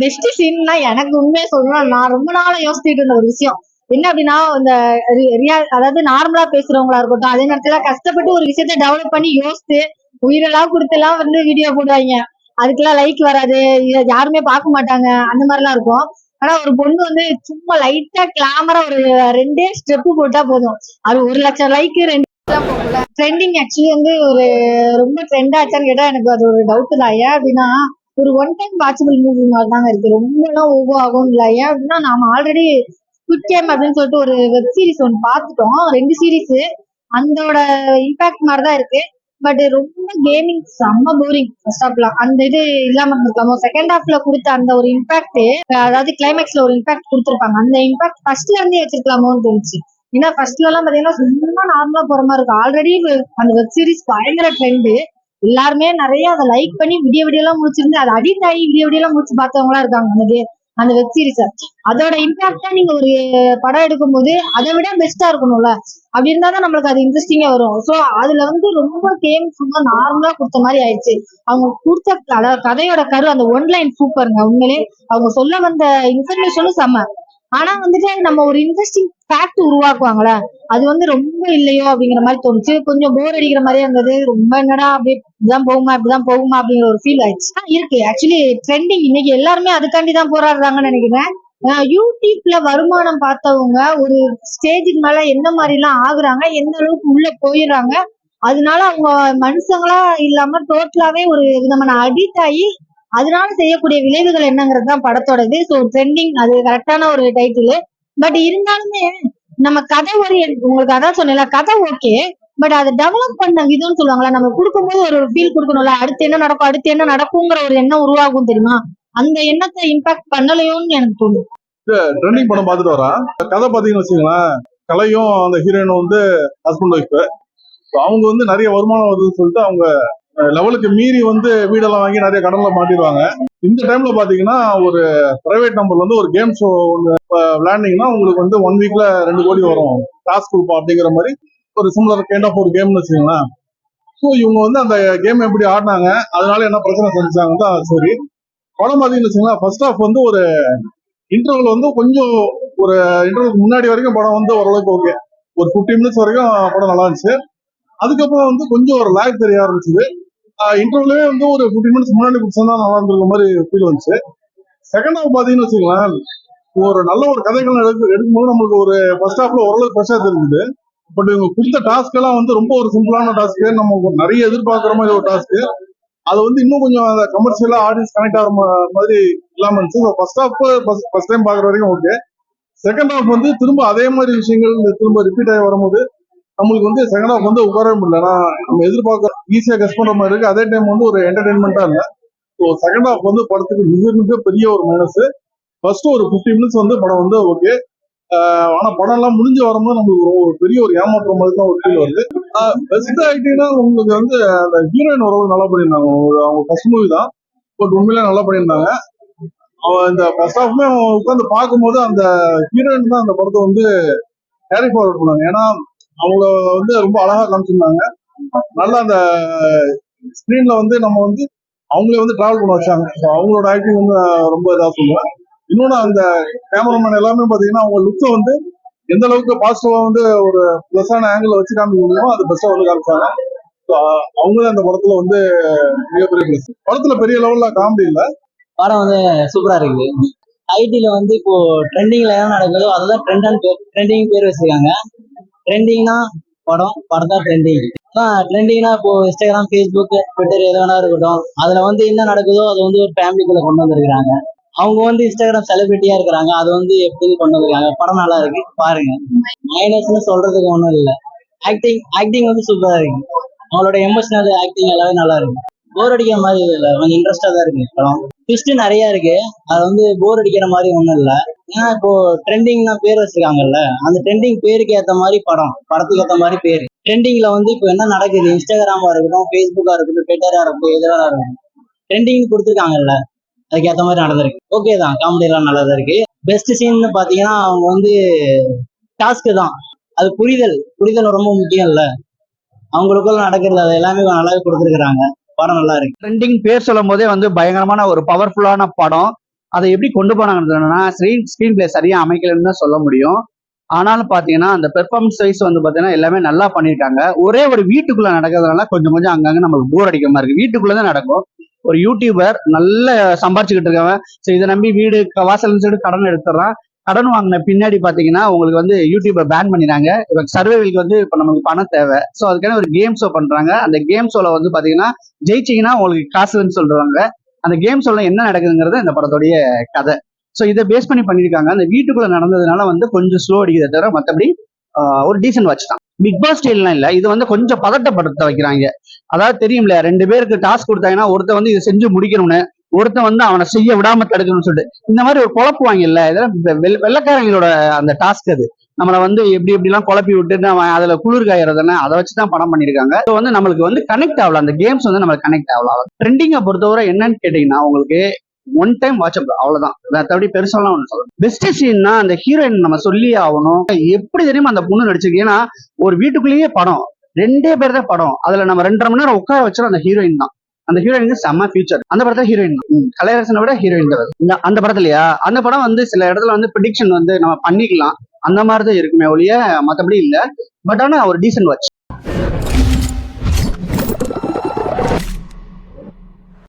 Best சீன்னா எனக்கு உண்மையை சொல்லணும், நான் ரொம்ப நாளா யோசிச்சுட்டு இருந்த ஒரு விஷயம் என்ன அப்படின்னா, இந்த அதாவது நார்மலா பேசுறவங்களா இருக்கட்டும், அதே நேரத்துல கஷ்டப்பட்டு ஒரு விஷயத்த டெவலப் பண்ணி யோசிச்சு உயிரெல்லாம் கொடுத்தெல்லாம் வீடியோ போடுவாங்க. அதுக்கெல்லாம் லைக் வராது, யாருமே பார்க்க மாட்டாங்க, அந்த மாதிரிலாம் இருக்கும். ஆனா ஒரு பொண்ணு சும்மா லைட்டா கிளாமரா ஒரு 2 ஸ்டெப் போட்டா போதும், அது 1,00,000 லைக் 2 ட்ரெண்டிங். ஆக்சுவலி ஒரு ரொம்ப ட்ரெண்ட் ஆச்சான்னு கேட்டா எனக்கு அது ஒரு டவுட் தான். ஏன் அப்படின்னா ஒரு ஒன் டைம் வாட்சபிள் மூவி மாதிரி தாங்க இருக்கு, ரொம்ப எல்லாம் ஓவோ ஆகும் இல்லை. ஏன் அப்படின்னா நாம ஆல்ரெடி ஸ்குவிட் கேம் அப்படின்னு சொல்லிட்டு ஒரு வெப் சீரிஸ் ஒன்று பார்த்துட்டோம், 2 சீரிஸ். அதோட இம்பாக்ட் மாதிரிதான் இருக்கு. பட் ரொம்ப கேமிங் செம்ம போரிங். ஃபர்ஸ்ட் ஹாஃப்ல அந்த இது இல்லாம இருந்திருக்காமோ, செகண்ட் ஹாஃப்ல கொடுத்த அந்த ஒரு இம்பாக்ட், அதாவது கிளைமேக்ஸ்ல ஒரு இம்பாக்ட் கொடுத்துருப்பாங்க, அந்த இம்பாக்ட் ஃபர்ஸ்ட்ல இருந்தே வச்சிருக்கலாமோன்னு தோணுச்சு. ஏன்னா ஃபர்ஸ்ட்ல எல்லாம் பாத்தீங்கன்னா சும்மா நார்மலா போற மாதிரி இருக்கும். ஆல்ரெடி அந்த வெப் சீரிஸ் பயங்கர ட்ரெண்ட், எல்லாருமே நிறைய அதை லைக் பண்ணி விடிய விடிய எல்லாம் முடிச்சிருந்து அதை அடிக்ட் ஆகி விடிய விடிய எல்லாம் முடிச்சு பார்த்தவங்க எல்லாம் இருக்காங்க. அந்த வெப் சீரிஸ அதோட இம்பாக்டா நீங்க ஒரு படம் எடுக்கும் போது அதை விட பெஸ்டா இருக்கணும்ல, அப்படி இருந்தாதான் நம்மளுக்கு அது இன்ட்ரெஸ்டிங்கா வரும். சோ அதுல ரொம்ப கேம் சும்மா நார்மலா கொடுத்த மாதிரி ஆயிடுச்சு. அவங்க கொடுத்த அதாவது கதையோட கரு அந்த ஒன்லைன் சூப்பருங்க உண்மையிலே. அவங்க சொல்ல வந்த இன்ஃபர்மேஷனும் செம்ம. ஆனா நம்ம ஒரு இன்ட்ரெஸ்டிங் ஃபேக்ட் உருவாக்குவாங்களே, அது ரொம்ப இல்லையோ அப்படிங்கிற மாதிரி தோணுச்சு. கொஞ்சம் போர் அடிக்கிற மாதிரியே இருந்தது. ரொம்ப என்னடா அப்படியே இப்படிதான் போகுமா இப்படிதான் போகுமா அப்படிங்கிற ஒரு ஃபீல் ஆயிடுச்சு. இருக்கு ஆக்சுவலி ட்ரெண்டிங் இன்னைக்கு எல்லாருமே அதுக்காண்டி தான் போராடுறாங்கன்னு நினைக்கிறேன். யூடியூப்ல வருமானம் பார்த்தவங்க ஒரு ஸ்டேஜுக்கு மேல எந்த மாதிரி எல்லாம் ஆகுறாங்க, எந்த அளவுக்கு உள்ள போயிடுறாங்க, அதனால அவங்க மனுஷங்களா இல்லாம டோட்டலாவே ஒரு விதமான அடிக்ட் ஆகி அதனால செய்யக்கூடிய விளைவுகள் என்னங்கிறது தான் படத்தோட இது. ஸோ ட்ரெண்டிங் அது கரெக்டான ஒரு டைட்டில். பட் இருந்தாலுமே நம்ம கதை உங்களுக்கு அதான் சொன்னல, கதை ஓகே, பட் அதை டெவலப் பண்ண விதம்னு சொல்லுவாங்களா, நம்ம கொடுக்கும்போது ஒரு ஃபீல் கொடுக்கணும்ல, அடுத்து என்ன நடக்கும் அடுத்து என்ன நடக்குங்கிற ஒரு எண்ணம் உருவாகும் தெரியுமா, அந்த எண்ணத்தை இம்பாக்ட் பண்ணலையோன்னு எனக்கு தோணும். ட்ரெண்டிங் படம் பார்த்துட்டு வரேன். கதை பார்த்தீங்கன்னு வச்சுங்களேன், கலையும் அந்த ஹீரோயினும் ஹஸ்பண்ட் ஒய்ஃப். அவங்க நிறைய வருமானம் வருதுன்னு சொல்லிட்டு அவங்க லெவலுக்கு மீறி வீடெல்லாம் வாங்கி நிறைய கடன்ல மாட்டிடுவாங்க. இந்த டைம்ல பாத்தீங்கன்னா ஒரு பிரைவேட் நம்பர்ல ஒரு கேம் ஷோ ஒன்று விளையாண்டிங்கன்னா உங்களுக்கு 1 வீக்ல 2 கோடி வரும், காசு கொடுப்போம் அப்படிங்கிற மாதிரி ஒரு சிமிலர் கைண்ட் ஆஃப் ஒரு கேம்னு வச்சுக்கோங்களேன். ஸோ இவங்க அந்த கேம் எப்படி ஆடினாங்க, அதனால என்ன பிரச்சனை செஞ்சாங்க தான் சரி. படம் பார்த்தீங்கன்னு வச்சுக்கோங்களேன், ஃபர்ஸ்ட் ஆஃப் ஒரு இன்டர்வல் கொஞ்சம் ஒரு இன்டர்வலுக்கு முன்னாடி வரைக்கும் படம் ஓரளவுக்கு ஓகே, ஒரு 15 மினிட்ஸ் வரைக்கும் படம் நல்லா இருந்துச்சு. அதுக்கப்புறம் கொஞ்சம் ஒரு லேக் தெரிய ஆரம்பிச்சது. இன்டர்வலே ஒரு 15 மினிட்ஸ் முன்னாடி பிடிச்சா நல்லா இருந்திருக்க மாதிரி ஃபீல் வந்துச்சு. செகண்ட் ஹாஃப் பாத்தீங்கன்னு வச்சுக்கோங்களேன், ஒரு நல்ல ஒரு கதைகள் எடுக்கும்போது நம்மளுக்கு ஒரு ஃபர்ஸ்ட் ஹாஃப்ல ஓரளவுக்கு ஃப்ரெஷ்ஷா தெரிஞ்சுது. பட் இவங்க கொடுத்த டாஸ்க் எல்லாம் ரொம்ப ஒரு சிம்பிளான டாஸ்க், நம்ம நிறைய எதிர்பார்க்குற மாதிரி ஒரு டாஸ்க். அது இன்னும் கொஞ்சம் அந்த கமர்ஷியலா ஆடியன்ஸ் கனெக்ட் ஆகிற மாதிரி இல்லாம இருந்துச்சு. ஃபர்ஸ்ட் ஹாஃப் ஃபர்ஸ்ட் டைம் பாக்குற வரைக்கும் ஓகே. செகண்ட் ஹாஃப் திரும்ப அதே மாதிரி விஷயங்கள் திரும்ப ரிப்பீட் ஆகி வரும்போது நம்மளுக்கு செகண்ட் ஹாஃப் உட்காரவே முடியல. நம்ம எதிர்பார்க்க ஈஸியா கெஸ் பண்ற மாதிரி இருக்கு, அதே டைம் ஒரு என்டர்டைன்மெண்டா இல்ல. ஸோ செகண்ட் ஹாஃப் படத்துக்கு மிக மிக பெரிய ஒரு மைனஸ். ஃபர்ஸ்ட் ஒரு 15 மினிட்ஸ் படம் ஓகே, ஆனா படம் எல்லாம் முடிஞ்சு வரும்போது நம்மளுக்கு ஒரு பெரிய ஒரு ஏமாற்றம் மாதிரி தான் ஒரு ஃபீல் வருது. பெஸ்ட் ஆக்டிங்னா உங்களுக்கு அந்த ஹீரோயின் ஓரளவு நல்லா பண்ணியிருந்தாங்க. அவங்க ஃபர்ஸ்ட் மூவி தான், பட் உண்மையிலே நல்லா பண்ணியிருந்தாங்க. அவன் இந்த ஃபர்ஸ்ட் ஹாஃப்மே உட்காந்து பார்க்கும்போது அந்த ஹீரோயின் தான் அந்த படத்தை கேரி ஃபார்வர்ட் பண்ணாங்க. ஏன்னா அவங்க ரொம்ப அழகா காமிச்சிருந்தாங்க. நல்லா அந்த ஸ்கிரீன்ல நம்ம அவங்களே டிராவல் பண்ண வச்சாங்க. அவங்களோட ஆக்டிங் ரொம்ப இதா சொல்லுவேன். இன்னொன்னு அந்த கேமராமேன் எல்லாமே பாத்தீங்கன்னா அவங்க லுக்கை எந்த அளவுக்கு பாசிட்டிவா ஒரு பிளஸான ஆங்கிள் வச்சு காமிக்க முடியுமோ அது பெஸ்டா காமிச்சாங்க. அவங்களும் அந்த படத்துல மிகப்பெரிய பிளஸ். படத்துல பெரிய லெவல்ல காமெடி இல்ல, படம் சூப்பரா இருக்கு. ஐடில இப்போ ட்ரெண்டிங்ல என்ன நடக்குதோ அதுதான் ட்ரெண்டிங் பேர் வச்சிருக்காங்க. ட்ரெண்டிங்னா படம் தான் ட்ரெண்டிங். ட்ரெண்டிங்னா இப்போ இன்ஸ்டாகிராம், ஃபேஸ்புக், ட்விட்டர் எது வேணா இருக்கட்டும், அதுல என்ன நடக்குதோ அது ஒரு ஃபேமிலிக்குள்ள கொண்டு வந்திருக்காங்க. அவங்க இன்ஸ்டாகிராம் செலிபிரிட்டியா இருக்கிறாங்க, அது எப்படி கொண்டு வந்திருக்காங்க. படம் நல்லா இருக்கு, பாருங்க. மைனஸ்னு சொல்றதுக்கு ஒண்ணும் இல்லை. ஆக்டிங் சூப்பரா இருக்கு. அவங்களோட எமோஷனல் ஆக்டிங் எல்லாமே நல்லா இருக்கு. போர் அடிக்கிற மாதிரி இல்லை, கொஞ்சம் இன்ட்ரெஸ்டா தான் இருக்கு படம். ட்விஸ்ட் நிறைய இருக்கு, அது போர் அடிக்கிற மாதிரி ஒண்ணும் இல்லை. ஏன்னா இப்போ ட்ரெண்டிங்னா பேர் வச்சிருக்காங்கல்ல, அந்த ட்ரெண்டிங் பேருக்கு ஏத்த மாதிரி படத்துக்கு ஏத்த மாதிரி பேரு. ட்ரெண்டிங்ல இப்போ என்ன நடக்குது, இன்ஸ்டாகிராமா இருக்கட்டும், ஃபேஸ்புக்கா இருக்கட்டும், ட்விட்டரா இருக்கட்டும், எதுவாக இருக்கட்டும், ட்ரெண்டிங் கொடுத்துருக்காங்கல்ல, அதுக்கு ஏத்த மாதிரி நடந்திருக்கு. ஓகே தான், காமெடி எல்லாம் நல்லா தான் இருக்கு. பெஸ்ட் சீன் பாத்தீங்கன்னா அவங்க டாஸ்க் தான், அது புரிதல் ரொம்ப முக்கியம் இல்ல, அவங்களுக்குள்ள நடக்கிறது அது எல்லாமே நல்லாவே கொடுத்துருக்காங்க. படம் நல்லா இருக்கு. ட்ரெண்டிங் பேர் சொல்லும் போதே பயங்கரமான ஒரு பவர்ஃபுல்லான படம். அதை எப்படி கொண்டு போனாங்கன்னா ஸ்கிரீன் பிளே சரியா அமைக்கலன்னு தான் சொல்ல முடியும். ஆனாலும் பாத்தீங்கன்னா அந்த பெர்ஃபார்மன்ஸ் வைஸ் வந்து பாத்தீங்கன்னா எல்லாமே நல்லா பண்ணிருக்காங்க. ஒரே ஒரு வீட்டுக்குள்ள நடக்கிறதுனால கொஞ்சம் கொஞ்சம் அங்கங்க நம்மளுக்கு போர் அடிக்கிற மாதிரி இருக்கு. வீட்டுக்குள்ளதான் நடக்கும். ஒரு யூடியூபர் நல்ல சம்பாரிச்சுக்கிட்டு இருக்கவன் சரி இதை நம்பி வீடு வாசல் சொல்லிட்டு கடன் எடுத்துறான். கடன் வாங்கின பின்னாடி பாத்தீங்கன்னா உங்களுக்கு வந்து யூடியூபை பேன் பண்ணிடுறாங்க. இப்ப சர்வைவலுக்கு வந்து இப்ப நமக்கு பணம் தேவை. ஸோ அதுக்கான ஒரு கேம் ஷோ பண்றாங்க. அந்த கேம் ஷோல வந்து பாத்தீங்கன்னா ஜெயிச்சிங்கன்னா உங்களுக்கு காசுன்னு சொல்றாங்க. அந்த கேம் ஷோல என்ன நடக்குதுங்கிறது இந்த படத்துடைய கதை. ஸோ இதை பேஸ் பண்ணி பண்ணியிருக்காங்க. அந்த வீட்டுக்குள்ள நடந்ததுனால வந்து கொஞ்சம் ஸ்லோ அடிக்கிறத தவிர மற்றபடி ஒரு டீசன்ட் வாட்ச் தான். பிக் பாஸ் ஸ்டைல்லாம் இல்ல, இது வந்து கொஞ்சம் பதட்டப்படுத்த வைக்கிறாங்க. அதாவது தெரியும்ல, 2 பேருக்கு டாஸ்க் கொடுத்தாங்கன்னா ஒருத்தன் வந்து இதை செஞ்சு முடிக்கணும்னு, ஒருத்தன் வந்து அவனை செய்ய விடாம தடுக்கணும்னு சொல்லிட்டு இந்த மாதிரி ஒரு குழப்புவாங்கல்ல. இதெல்லாம் வெள்ளக்காரங்களோட அந்த டாஸ்க். அது நம்மளை வந்து எப்படி எப்படிலாம் குழப்பி விட்டு அவன் அதுல குளிர் காயறதுன்னு அதை வச்சுதான் படம் பண்ணிருக்காங்க. ஸோ வந்து நம்மளுக்கு வந்து கனெக்ட் ஆகல, அந்த கேம்ஸ் வந்து நம்மளுக்கு கனெக்ட் ஆகலாம். ட்ரெண்டிங்கை பொறுத்தவரை என்னன்னு கேட்டீங்கன்னா உங்களுக்கு ஒன் டைம் வாட்சப் அவ்வளவுதான். மற்றபடி பெருசாலாம் ஒன்று சொல்லணும். பெஸ்ட் சீன்னா அந்த ஹீரோயின் நம்ம சொல்லி ஆகணும். எப்படி தெரியுமா அந்த பொண்ணு நடிச்சிருக்கு. ஏன்னா ஒரு வீட்டுக்குள்ளேயே படம், 2 பேர் தான் படம். அதுல நம்ம 2.5 மணி நேரம் உட்கார வச்சோம் அந்த ஹீரோயின் தான். அந்த ஹீரோயினுக்கு செம்ம ஃபியூச்சர். அந்த படத்துல ஹீரோயின் தான் கலையரசனை விட ஹீரோயின் தான் அந்த படத்துலயா. அந்த படம் வந்து சில இடத்துல வந்து ப்ரிடிக்ஷன் வந்து நம்ம பண்ணிக்கலாம், அந்த மாதிரிதான் இருக்குமே ஒழிய மற்றபடி இல்லை. பட் ஆனா ஒரு டீசன்ட் வாட்ச்.